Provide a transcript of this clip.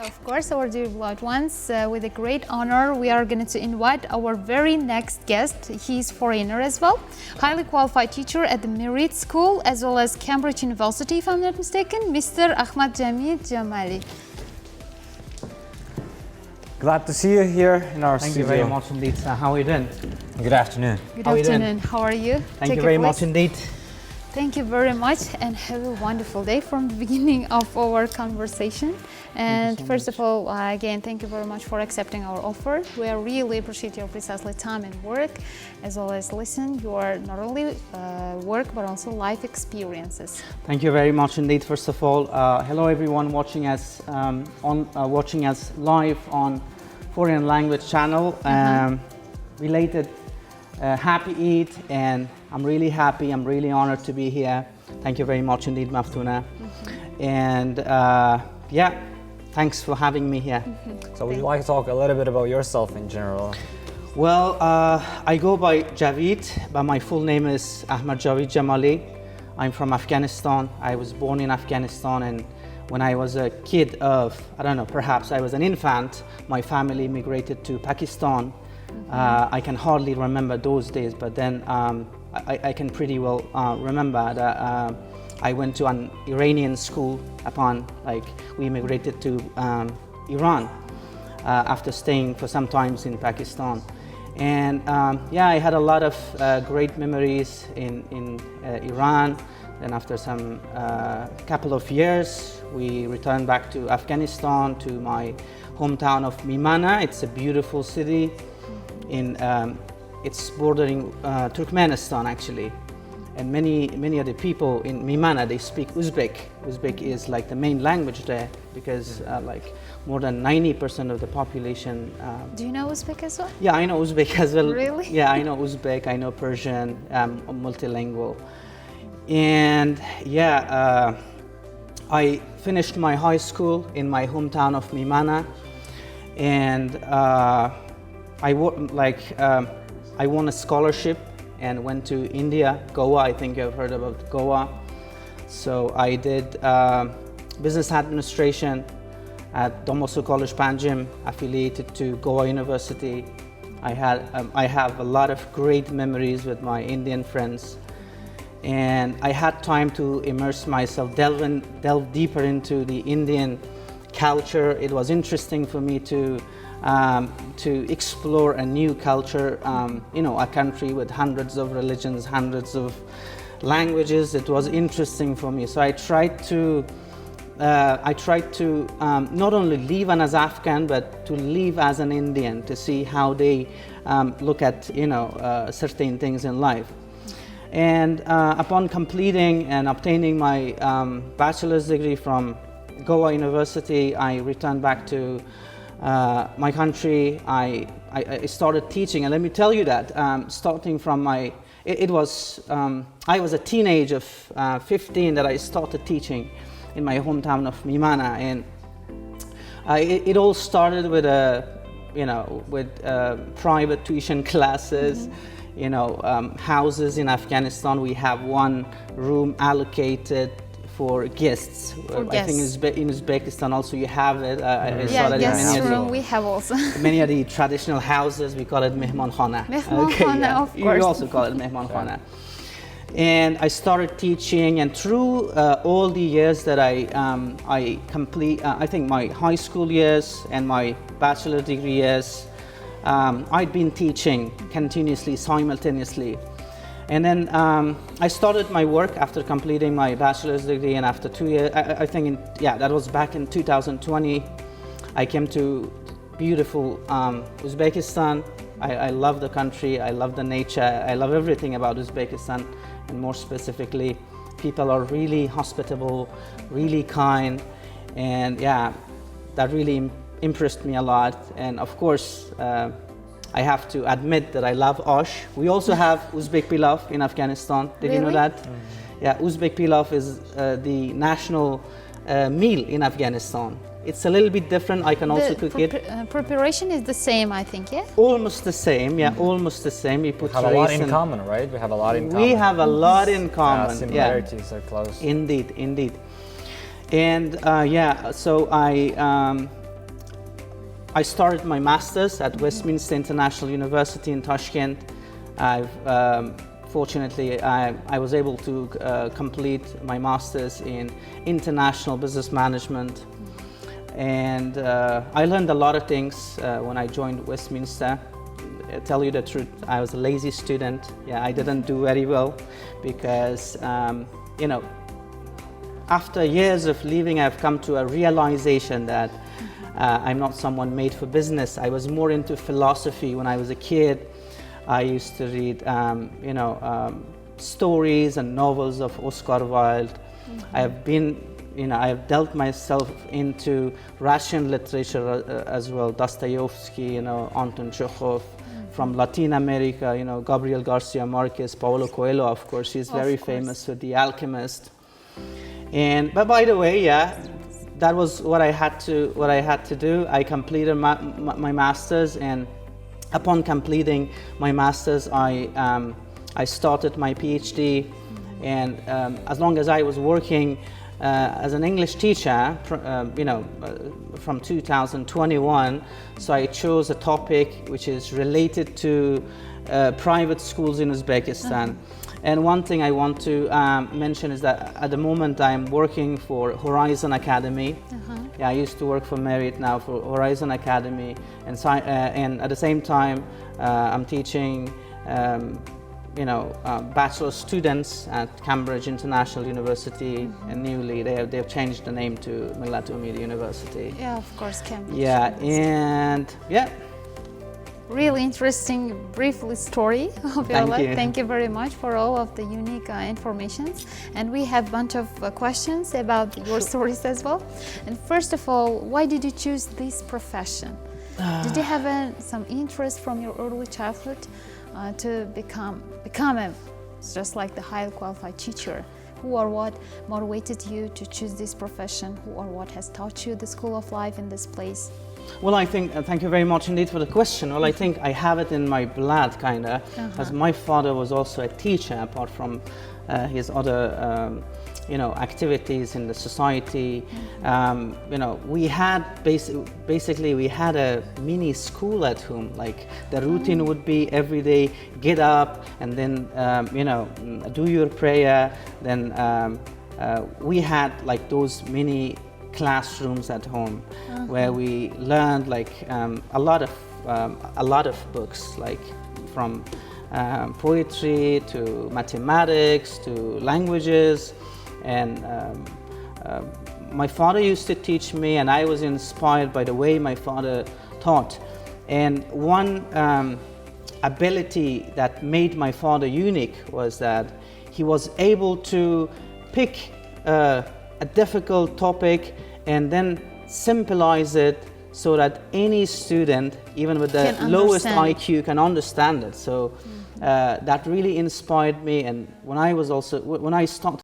Of course, our dear beloved ones, with a great honor, we are going to invite our very next guest. He's foreigner as well, highly qualified teacher at the Merit School as well as Cambridge University, if I'm not mistaken, Mr. Jawid Jamali. Glad to see you here in our studio. Thank you very much indeed, sir. How are you doing? Good afternoon. Good afternoon. How are you? Thank you very much indeed. Thank you very much and have a wonderful day from the beginning of our conversation. And first of all, again, thank you very much for accepting our offer. We really appreciate your precisely time and work, as well as listen your not only work but also life experiences. Thank you very much indeed. First of all, hello everyone watching us live on Foreign Language Channel. Related Happy Eid, and I'm really happy. I'm really honored to be here. Thank you very much indeed, Maftuna. And yeah, thanks for having me here. So would you like to talk a little bit about yourself in general? Well, I go by Jawid, but my full name is Jawid Jamali. I'm from Afghanistan. I was born in Afghanistan, and when I was a kid of, I don't know, perhaps I was an infant, my family migrated to Pakistan. I can hardly remember those days, but then I can pretty well remember that I went to an Iranian school upon we immigrated to Iran after staying for some times in Pakistan. And yeah, I had a lot of great memories in Iran. And after some couple of years, we returned back to Afghanistan, to my hometown of Maimana. It's a beautiful city. It's bordering Turkmenistan actually, and many of the people in Maimana, they speak Uzbek. Uzbek is like the main language there because more than 90% of the population. Do you know Uzbek as well? Yeah, I know Uzbek as well. Really? Yeah, I know Uzbek, I know Persian, I'm multilingual. And yeah, I finished my high school in my hometown of Maimana, and I won a scholarship and went to India, Goa. I think you've heard about Goa. So I did business administration at Domosu College Panjim, affiliated to Goa University. I have a lot of great memories with my Indian friends, and I had time to immerse myself, delve deeper into the Indian culture. It was interesting for me to explore a new culture, a country with hundreds of religions, hundreds of languages. It was interesting for me. So I tried to not only live as Afghan, but to live as an Indian, to see how they look at certain things in life. And upon completing and obtaining my bachelor's degree from Goa University, I returned back to my country. I started teaching, and let me tell you that starting from I was a teenage of 15 that I started teaching in my hometown of Maimana, and it all started with private tuition classes. Houses in Afghanistan, we have one room allocated for guests. I think in Uzbekistan also you have it. Yeah, guest room we have also. Many of the traditional houses, we call it mehman khana. Mehman khana, of course. You also call it mehman khana. And I started teaching, and through all the years that I complete, I think my high school years and my bachelor degree years, I'd been teaching continuously, simultaneously. And then I started my work after completing my bachelor's degree, and after 2 years, I think, that was back in 2020, I came to beautiful Uzbekistan. I love the country, I love the nature, I love everything about Uzbekistan, and more specifically, people are really hospitable, really kind, and yeah, that really impressed me a lot. And of course, I have to admit that I love osh. We also have Uzbek pilaf in Afghanistan. Did you know that? Yeah, Uzbek pilaf is the national meal in Afghanistan. It's a little bit different. I can also cook it. Preparation is the same, I think, yeah? Almost the same, yeah, almost the same. We put have a lot in common, right? We have a lot in common. We have a lot in common. Similarities are close. Indeed, indeed. And yeah, so I started my master's at Westminster International University in Tashkent. Fortunately, I was able to complete my master's in international business management. And I learned a lot of things when I joined Westminster. I tell you the truth, I was a lazy student. Yeah, I didn't do very well because, you know, after years of leaving, I've come to a realization that I'm not someone made for business. I was more into philosophy when I was a kid. I used to read, you know, stories and novels of Oscar Wilde. I have been, you know, I have dealt myself into Russian literature as well, Dostoevsky, you know, Anton Chekhov. From Latin America, you know, Gabriel Garcia Marquez, Paulo Coelho, of course, he's very famous with The Alchemist. And but by the way, yeah, that was what I had to do. I completed my master's, and upon completing my master's, I started my PhD. And as long as I was working as an English teacher, you know, from 2021, so I chose a topic which is related to private schools in Uzbekistan. And one thing I want to mention is that at the moment I'm working for Horizon Academy. Yeah, I used to work for Merit, now for Horizon Academy, and at the same time I'm teaching you know, bachelor students at Cambridge International University, and newly they've changed the name to Millat Umid University. Yeah, of course, Cambridge. Yeah, and yeah. Really interesting, brief story of your Thank life. you. Thank you very much for all of the unique informations. And we have a bunch of questions about your stories as well. And first of all, why did you choose this profession? Did you have some interest from your early childhood to become a, just like the highly qualified teacher? Who or what motivated you to choose this profession? Who or what has taught you the school of life in this place? Well, I think, thank you very much indeed for the question. Well, I think I have it in my blood, kind of, as my father was also a teacher, apart from his other, you know, activities in the society. You know, we had basically we had a mini school at home. Like the routine would be every day, get up and then, you know, do your prayer. Then we had like those mini classrooms at home where we learned like a lot of books, like from poetry to mathematics to languages. And my father used to teach me, and I was inspired by the way my father taught. And one ability that made my father unique was that he was able to pick a difficult topic and then symbolize it so that any student, even with the lowest IQ, can understand it. So that really inspired me. And when I started